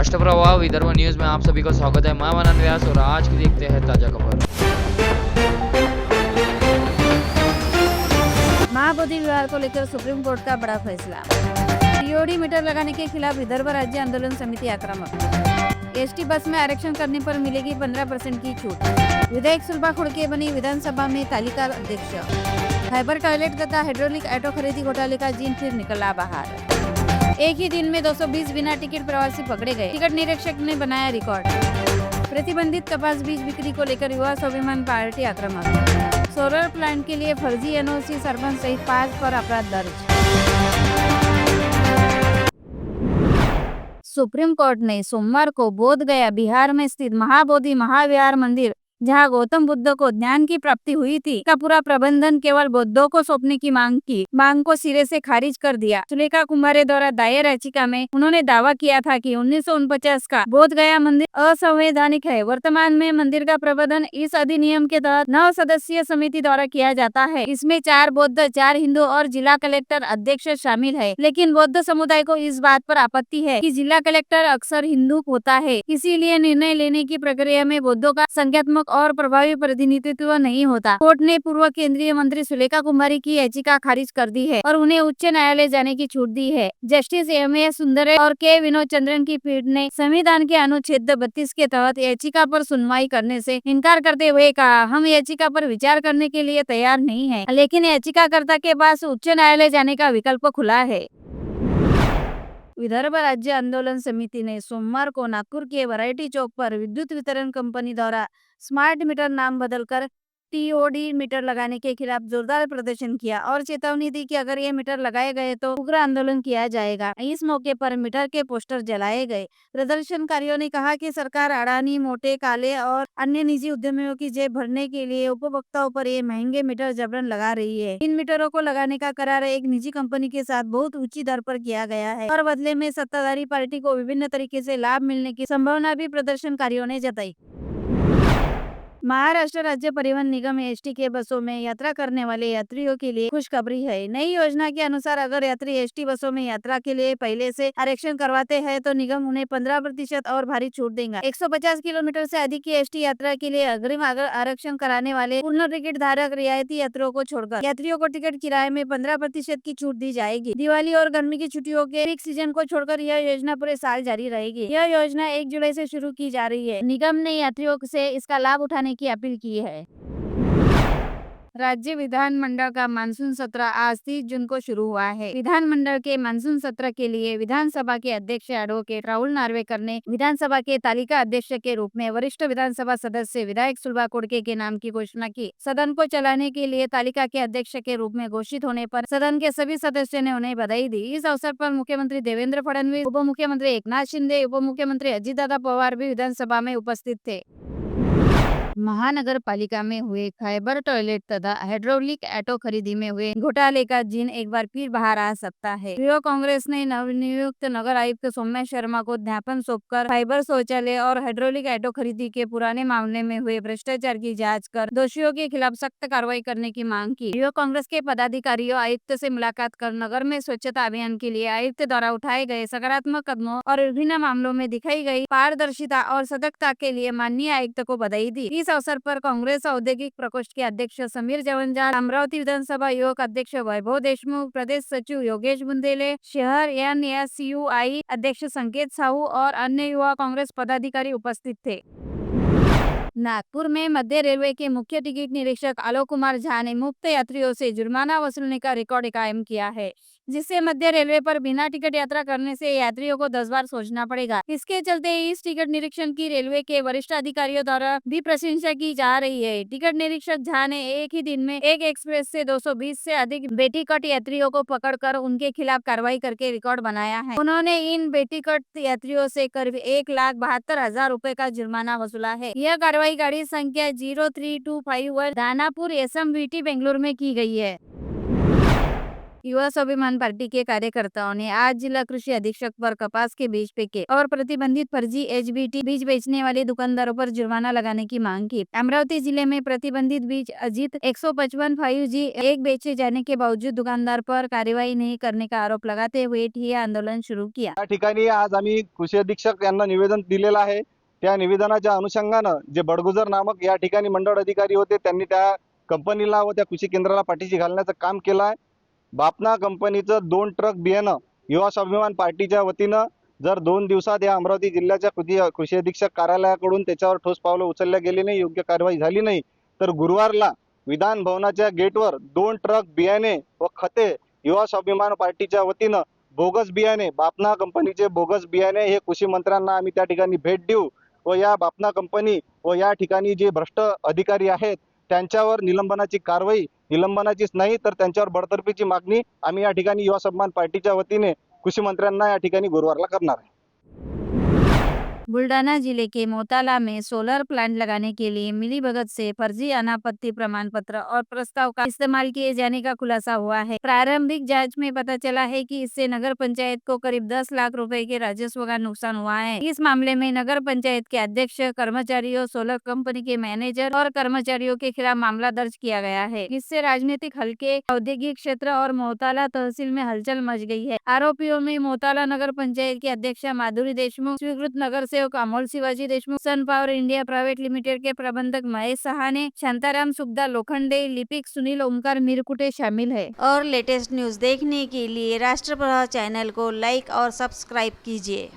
राष्ट्रप्रवाह Vidarbha news में आप सभी का स्वागत है। मैं मनन व्यास और आज की देखते हैं ताजा खबर। महाबोधि विवाद को लेकर सुप्रीम कोर्ट का बड़ा फैसला। टीओडी मीटर लगाने के खिलाफ विदर्भ राज्य आंदोलन समिति आक्रामक। एसटी बस में आरक्षण करने पर मिलेगी 15% की छूट। विधायक सुलभा खुड़के बनी विधानसभा में तालिका अध्यक्ष। फाइबर टॉयलेट तथा हाइड्रोलिक ऑटो खरीदी घोटाले का जिन फिर निकला बाहर। एक ही दिन में 220 बिना टिकट प्रवासी पकड़े गए। टिकट निरीक्षक ने बनाया रिकॉर्ड। प्रतिबंधित कपास बीज बिक्री को लेकर युवा स्वाभिमान पार्टी आक्रामक। सोलर प्लांट के लिए फर्जी एनओसी सरपंच सहित 5 पर अपराध दर्ज। सुप्रीम कोर्ट ने सोमवार को बोध गया बिहार में स्थित महाबोधि महाविहार मंदिर, जहां गौतम बुद्ध को ज्ञान की प्राप्ति हुई थी, का पूरा प्रबंधन केवल बौद्धों को सौंपने की मांग को सिरे से खारिज कर दिया। सुलेखा कुमारे द्वारा दायर याचिका में उन्होंने दावा किया था कि 1949 का बोध गया मंदिर असंवैधानिक है। वर्तमान में मंदिर का प्रबंधन इस अधिनियम के तहत 9 सदस्यीय समिति द्वारा किया जाता है। इसमें 4 बौद्ध, 4 हिंदू और जिला कलेक्टर अध्यक्ष शामिल है। लेकिन बौद्ध समुदाय को इस बात पर आपत्ति है कि जिला कलेक्टर अक्सर हिंदू होता है, इसीलिए निर्णय लेने की प्रक्रिया में बौद्धों का संख्यात्मक और प्रभावी प्रतिनिधित्व नहीं होता। कोर्ट ने पूर्व केंद्रीय मंत्री सुलेखा कुमारी की याचिका खारिज कर दी है और उन्हें उच्च न्यायालय जाने की छूट दी है। Justice MA. सुंदरे और के. विनोद चंद्रन की पीठ ने संविधान के अनुच्छेद 32 के तहत याचिका पर सुनवाई करने से इनकार करते हुए कहा, हम याचिका पर विचार करने के लिए तैयार नहीं है, लेकिन याचिकाकर्ता के पास उच्च न्यायालय जाने का विकल्प खुला है। विदर्भ राज्य आंदोलन समिति ने सोमवार को नागपुर के वैरायटी चौक पर विद्युत वितरण कंपनी द्वारा स्मार्ट मीटर नाम बदलकर टीओडी मीटर लगाने के खिलाफ जोरदार प्रदर्शन किया और चेतावनी दी कि अगर ये मीटर लगाए गए तो उग्र आंदोलन किया जाएगा। इस मौके पर मीटर के पोस्टर जलाए गए। प्रदर्शनकारियों ने कहा कि सरकार अडानी, मोटे, काले और अन्य निजी उद्यमियों की जेब भरने के लिए उपभोक्ताओं पर ये महंगे मीटर जबरन लगा रही है। इन मीटरों को लगाने का करार एक निजी कंपनी के साथ बहुत ऊंची दर पर किया गया है और बदले में सत्ताधारी पार्टी को विभिन्न तरीके से लाभ मिलने की संभावना भी प्रदर्शनकारियों ने जताई। महाराष्ट्र राज्य परिवहन निगम एसटी के बसों में यात्रा करने वाले यात्रियों के लिए खुशखबरी है। नई योजना के अनुसार अगर यात्री एसटी बसों में यात्रा के लिए पहले से आरक्षण करवाते हैं तो निगम उन्हें 15% और भारी छूट देगा। 150 किलोमीटर से अधिक की एसटी यात्रा के लिए अग्रिम आरक्षण कराने वाले पूर्ण टिकट धारक रियायती यात्रियों को छोड़कर यात्रियों को टिकट किराए में 15% की छूट दी जाएगी। दिवाली और गर्मी की छुट्टियों के पीक सीजन को छोड़कर यह योजना पूरे साल जारी रहेगी। यह योजना 1 जुलाई से शुरू की जा रही है। निगम ने यात्रियों से इसका लाभ उठाने की अपील की है। राज्य विधानमंडल का मानसून सत्र आज 30 जून को शुरू हुआ है। विधानमंडल के मानसून सत्र के लिए विधानसभा के अध्यक्ष एडवोकेट राहुल नार्वेकर ने विधानसभा के तालिका अध्यक्ष के रूप में वरिष्ठ विधानसभा सदस्य विधायक सुलभा खुड़के के नाम की घोषणा की। सदन को चलाने के लिए तालिका के अध्यक्ष के रूप में घोषित होने पर सदन के सभी सदस्यों ने उन्हें बधाई दी। इस अवसर पर मुख्यमंत्री देवेंद्र फडणवीस, उप मुख्यमंत्री एकनाथ शिंदे, उप मुख्यमंत्री अजितदादा पवार भी विधानसभा में उपस्थित थे। महानगर पालिका में हुए फाइबर टॉयलेट तथा हाइड्रोलिक ऑटो खरीदी में हुए घोटाले का जिन एक बार फिर बाहर आ सकता है। युवा कांग्रेस ने नवनियुक्त नगर आयुक्त सौम्या शर्मा को ज्ञापन सौंपकर फाइबर शौचालय और हाइड्रोलिक ऑटो खरीदी के पुराने मामले में हुए भ्रष्टाचार की जांच कर दोषियों के खिलाफ सख्त कार्रवाई करने की मांग की। युवा कांग्रेस के पदाधिकारियों आयुक्त से मुलाकात कर नगर में स्वच्छता अभियान के लिए आयुक्त द्वारा उठाए गए सकारात्मक कदमों और विभिन्न मामलों में दिखाई गई पारदर्शिता और सतर्कता के लिए माननीय आयुक्त को बधाई दी। इस अवसर पर कांग्रेस औद्योगिक प्रकोष्ठ के अध्यक्ष समीर जवंजाळ, अमरावती विधानसभा युवक अध्यक्ष वैभव देशमुख, प्रदेश सचिव योगेश बुंदेले, शहर NSUI अध्यक्ष संकेत साहू और अन्य युवा कांग्रेस पदाधिकारी उपस्थित थे। नागपुर में मध्य रेलवे के मुख्य टिकट निरीक्षक आलोक कुमार झा ने मुफ्त यात्रियों से जुर्माना वसूलने का रिकॉर्ड कायम किया है, जिससे मध्य रेलवे पर बिना टिकट यात्रा करने से यात्रियों को 10 बार सोचना पड़ेगा। इसके चलते इस टिकट निरीक्षण की रेलवे के वरिष्ठ अधिकारियों द्वारा भी प्रशंसा की जा रही है। टिकट निरीक्षक झा ने एक ही दिन में एक एक्सप्रेस से 220 से अधिक बेटिकट यात्रियों को पकड़कर उनके खिलाफ कार्रवाई करके रिकॉर्ड बनाया है। उन्होंने इन बेटिकट यात्रियों से करीब 1,72,000 रुपए का जुर्माना वसूला है। यह कार्रवाई गाड़ी संख्या 03251 दानापुर SMVT बेंगलुरु में की गई है। युवा स्वाभिमान पार्टी के कार्यकर्ताओं ने आज जिला कृषि अधीक्षक पर कपास के बीज फेंके और प्रतिबंधित फर्जी एचबीटी बीज बेचने वाले दुकानदारों पर जुर्माना लगाने की मांग की। अमरावती जिले में प्रतिबंधित बीज अजीत 155 5G एक बेचे जाने के बावजूद दुकानदार पर कार्यवाही नहीं करने का आरोप लगाते हुए ठिय्या आंदोलन शुरू किया। या ठिकाणी आज आम्ही कृषी अधीक्षक यांना निवेदन दिलेलं आहे। त्या निवेदनाच्या अनुषंगानं जे बडगुजर नामक या ठिकाणी मंडळ अधिकारी होते त्यांनी त्या कंपनीला व त्या कृषी केंद्राला पाठीशी घालण्याचं काम केलं आहे। बापना कंपनीचं 2 ट्रक बियाणं युवा स्वाभिमान पार्टीच्या वतीनं जर 2 दिवसात या अमरावती जिल्ह्याच्या कृषी अधीक्षक कार्यालयाकडून त्याच्यावर ठोस पावलं उचलल्या गेली नाही, योग्य कारवाई झाली नाही, तर गुरुवारला विधान भवनाच्या गेटवर 2 ट्रक बियाणे व खते युवा स्वाभिमान पार्टीच्या वतीनं बोगस बियाणे, बापना कंपनीचे बोगस बियाणे हे कृषी मंत्र्यांना आम्ही त्या ठिकाणी भेट देऊ व या बापना कंपनी व या ठिकाणी जे भ्रष्ट अधिकारी आहेत त्यांच्यावर निलंबनाची कारवाई, निलंबनाचीच नाही तर त्यांच्यावर बडतर्फीची मागणी आम्ही या ठिकाणी युवा स्वाभिमान पार्टीच्या वतीने कृषी मंत्र्यांना या ठिकाणी गुरुवारला करणार आहे। बुल्डाना जिले के मोताला में सोलर प्लांट लगाने के लिए मिलीभगत से फर्जी अनापत्ति प्रमाण पत्र और प्रस्ताव का इस्तेमाल किए जाने का खुलासा हुआ है। प्रारंभिक जांच में पता चला है कि इससे नगर पंचायत को करीब 10 लाख रुपए के राजस्व का नुकसान हुआ है। इस मामले में नगर पंचायत के अध्यक्ष, कर्मचारियों, सोलर कंपनी के मैनेजर और कर्मचारियों के खिलाफ मामला दर्ज किया गया है। इससे राजनीतिक हलके, औद्योगिक क्षेत्र और मोताला तहसील में हलचल मच गई है। आरोपियों में मोताला नगर पंचायत की अध्यक्षा माधुरी देशमुख, स्वीकृत नगर सेवक Amol Shivaji Deshmukh, Sun Power India private limited के प्रबंधक महेश सहाने, शांताराम सुखदा लोखंडे, लिपिक सुनील ओमकार मिरकुटे शामिल है। और लेटेस्ट न्यूज देखने के लिए राष्ट्रप्रभा चैनल को लाइक और सब्सक्राइब कीजिए।